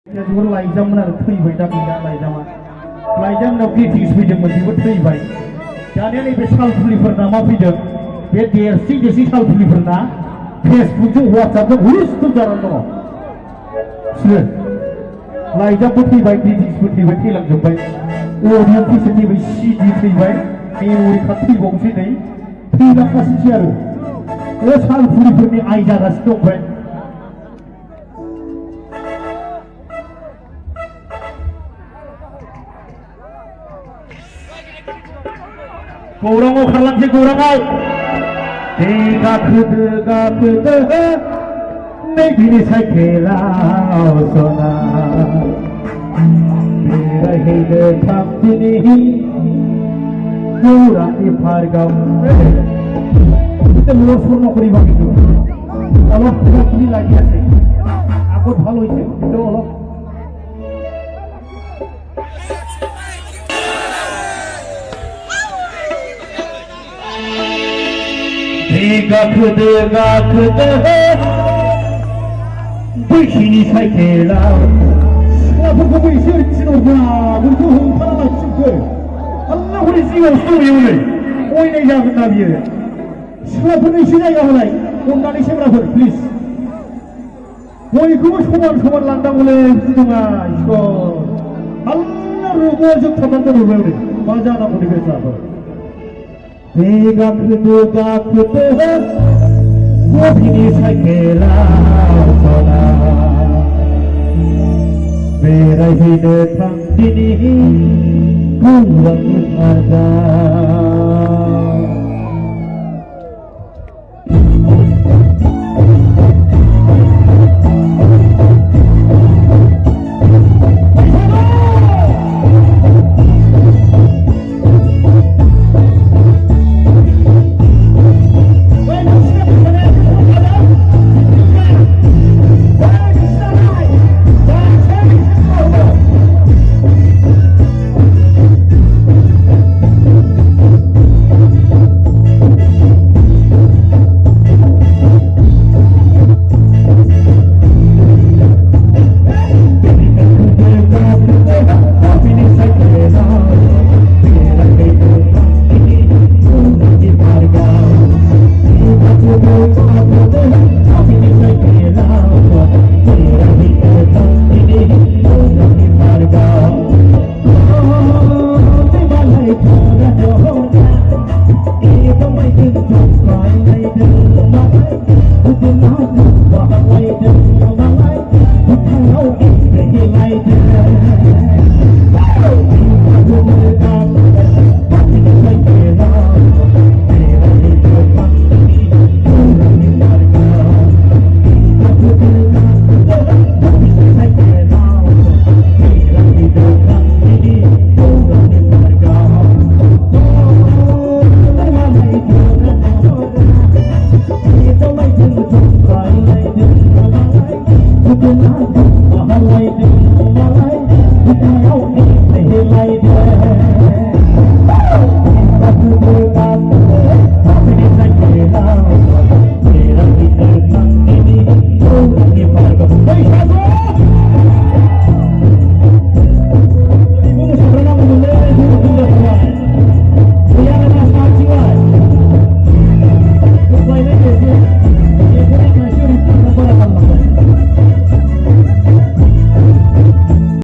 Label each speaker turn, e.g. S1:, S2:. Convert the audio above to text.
S1: जुर लाइजामोन आरो थैबाय दा गैला लाइजामा लाइजामनाव ग्रिटिंस फैदोंमोन बेबो थैबाय दानिया नैबे सालफुलिफोरना मा फैदों बे देरसिन सालफुलिफोरना फेसबुकजों वाट्सएपजों हुलस्थुल जानानै दङ बिसोरो लाइजामबो थैबाय ग्रिटिंसबो थैबाय थैलांजोब्बाय अडिअ केसेट थैबाय सिडि थैबाय मेम'रि कार्ड थैबावनोसै नै थैलांगासिनोसै आरो बे सालफुलिफोरनि आइ जागासिनो दं ओमफ्राय गौराङाव खारलांसै गौराङाव गाखोदो नै बिनि साइकेलाव सना बेरायहैनो थां दिनै गौरांनि पार्कआव মূল স্বর্ণ করিবা কিন্তু অলপ কিবাকিবি লাগি আছে আগত ভাল হৈছে কিন্তু অলপ गाखोदो बैसिनि साइकेलाव सिख्लाफोरखौबो एसे थिनहरब्ला बेखौ हमथाना लाखिजोबदो आल्ला हरि जिउआवसो दं बेयावनो अयनाय जागोन ना बियो सिख्लाफोरनो एसे जायगा होनाय अननानै सेंग्राफोर प्लिज बयखौबो समान लांनांगौलै बिदि नङा इसोर आल्ला रुग'आव जोबथाबनानै दङ बेयावनो मा जानांगौ बे बेसाफोर गाखोदो बबिनि साइकेलाव सना बेरायहैनो थां दिनै गौरांनि पार्कआव Hey,